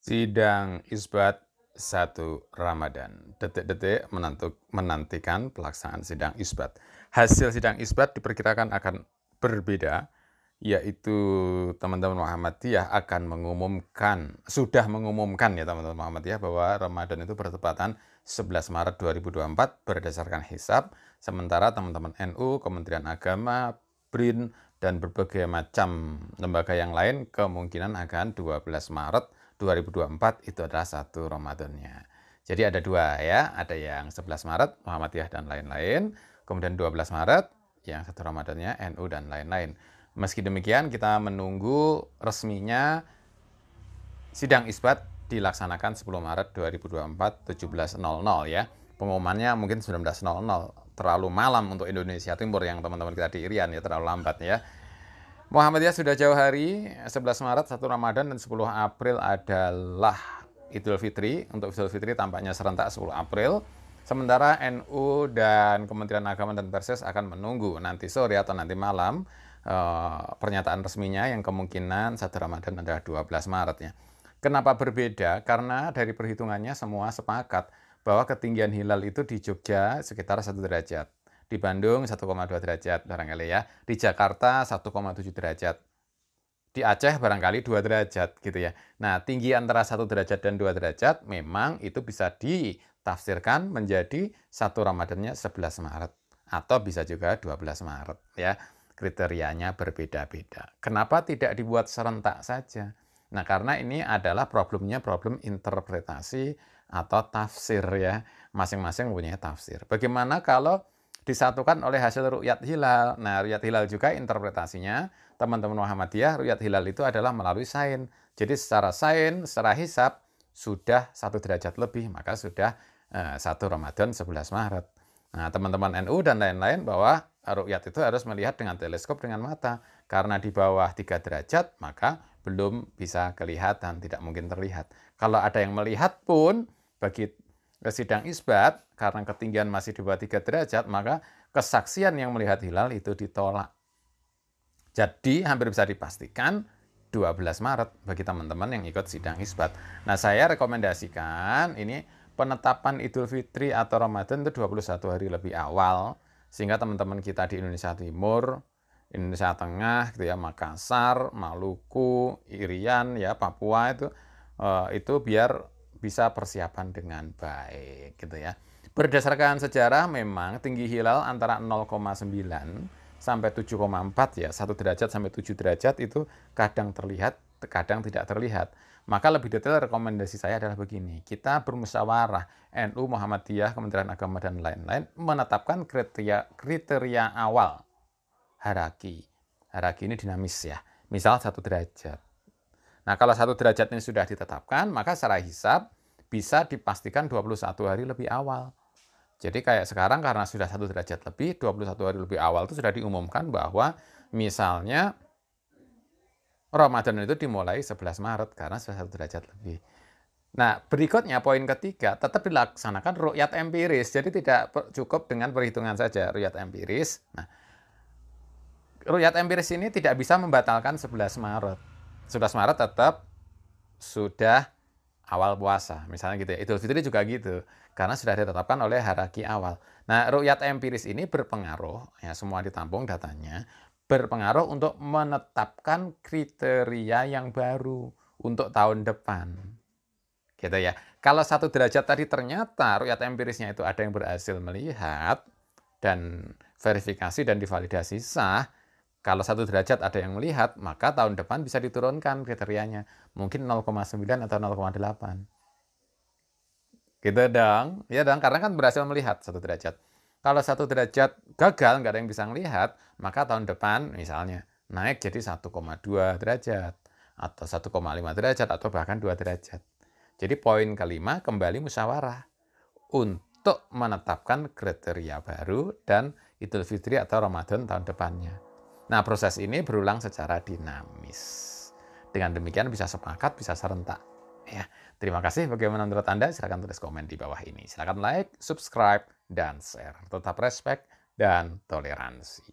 Sidang Isbat 1 Ramadan. Detik-detik menantikan pelaksanaan sidang Isbat. Hasil sidang Isbat diperkirakan akan berbeda, yaitu teman-teman Muhammadiyah akan sudah mengumumkan ya teman-teman Muhammadiyah bahwa Ramadan itu bertepatan 11 Maret 2024 berdasarkan hisab, sementara teman-teman NU, Kementerian Agama, BRIN, dan berbagai macam lembaga yang lain kemungkinan akan 12 Maret 2024 itu adalah 1 Ramadannya. Jadi ada dua ya, ada yang 11 Maret Muhammadiyah dan lain-lain, kemudian 12 Maret yang 1 Ramadannya NU dan lain-lain. Meski demikian kita menunggu resminya sidang isbat dilaksanakan 10 Maret 2024 17.00 ya. Pengumumannya mungkin 19.00, terlalu malam untuk Indonesia Timur yang teman-teman kita di Irian ya, terlalu lambat ya. Muhammadiyah sudah jauh hari, 11 Maret, 1 Ramadan, dan 10 April adalah Idul Fitri. Untuk Idul Fitri tampaknya serentak 10 April. Sementara NU dan Kementerian Agama dan Perses akan menunggu nanti sore atau nanti malam pernyataan resminya yang kemungkinan 1 Ramadan adalah 12 Maretnya. Kenapa berbeda? Karena dari perhitungannya semua sepakat bahwa ketinggian hilal itu di Jogja sekitar 1 derajat. Di Bandung 1,2 derajat barangkali ya. Di Jakarta 1,7 derajat. Di Aceh barangkali 2 derajat gitu ya. Nah, tinggi antara 1 derajat dan 2 derajat memang itu bisa ditafsirkan menjadi 1 Ramadannya 11 Maret. Atau bisa juga 12 Maret ya. Kriterianya berbeda-beda. Kenapa tidak dibuat serentak saja? Nah, karena ini adalah problem interpretasi atau tafsir ya. Masing-masing punya tafsir. Bagaimana kalau disatukan oleh hasil ru'yat hilal? Nah, ru'yat hilal juga interpretasinya teman-teman Muhammadiyah, ru'yat hilal itu adalah melalui sain. Jadi secara sain, secara hisab, sudah 1 derajat lebih, maka sudah 1 Ramadan 11 Maret. Nah, teman-teman NU dan lain-lain bahwa ru'yat itu harus melihat dengan teleskop dengan mata. Karena di bawah 3 derajat, maka belum bisa kelihatan, tidak mungkin terlihat. Kalau ada yang melihat pun, bagi sidang isbat, karena ketinggian masih di bawah 3 derajat, maka kesaksian yang melihat hilal itu ditolak. Jadi hampir bisa dipastikan 12 Maret bagi teman-teman yang ikut sidang isbat. Nah, saya rekomendasikan ini penetapan Idul Fitri atau Ramadan itu 21 hari lebih awal, sehingga teman-teman kita di Indonesia Timur, Indonesia Tengah gitu ya, Makassar, Maluku, Irian ya, Papua itu biar bisa persiapan dengan baik gitu ya. Berdasarkan sejarah memang tinggi hilal antara 0,9 sampai 7,4 ya, 1 derajat sampai 7 derajat itu kadang terlihat, kadang tidak terlihat. Maka lebih detail rekomendasi saya adalah begini, kita bermusyawarah NU, Muhammadiyah, Kementerian Agama dan lain-lain menetapkan kriteria awal haraki. Haraki ini dinamis ya, misal 1 derajat. Nah, kalau 1 derajat ini sudah ditetapkan, maka secara hisab bisa dipastikan 21 hari lebih awal. Jadi kayak sekarang karena sudah 1 derajat lebih, 21 hari lebih awal itu sudah diumumkan bahwa misalnya Ramadan itu dimulai 11 Maret karena sudah 1 derajat lebih. Nah, berikutnya poin ketiga, tetap dilaksanakan ru'yat empiris. Jadi tidak cukup dengan perhitungan saja ru'yat empiris. Nah, ru'yat empiris ini tidak bisa membatalkan 11 Maret. 11 Maret tetap sudah awal puasa, misalnya gitu ya. Idul Fitri juga gitu, karena sudah ditetapkan oleh haraki awal. Nah, ru'yat empiris ini berpengaruh, ya semua ditampung datanya, berpengaruh untuk menetapkan kriteria yang baru untuk tahun depan. Gitu ya. Kalau 1 derajat tadi ternyata ru'yat empirisnya itu ada yang berhasil melihat dan verifikasi dan divalidasi sah, kalau 1 derajat ada yang melihat, maka tahun depan bisa diturunkan kriterianya. Mungkin 0,9 atau 0,8. Gitu dong. Ya dong, karena kan berhasil melihat 1 derajat. Kalau 1 derajat gagal, nggak ada yang bisa melihat, maka tahun depan misalnya naik jadi 1,2 derajat, atau 1,5 derajat, atau bahkan 2 derajat. Jadi poin kelima kembali musyawarah untuk menetapkan kriteria baru dan Idul Fitri atau Ramadan tahun depannya. Nah, proses ini berulang secara dinamis. Dengan demikian bisa sepakat, bisa serentak. Ya, terima kasih. Bagaimana menurut Anda? Silahkan tulis komen di bawah ini. Silahkan like, subscribe, dan share. Tetap respect dan toleransi.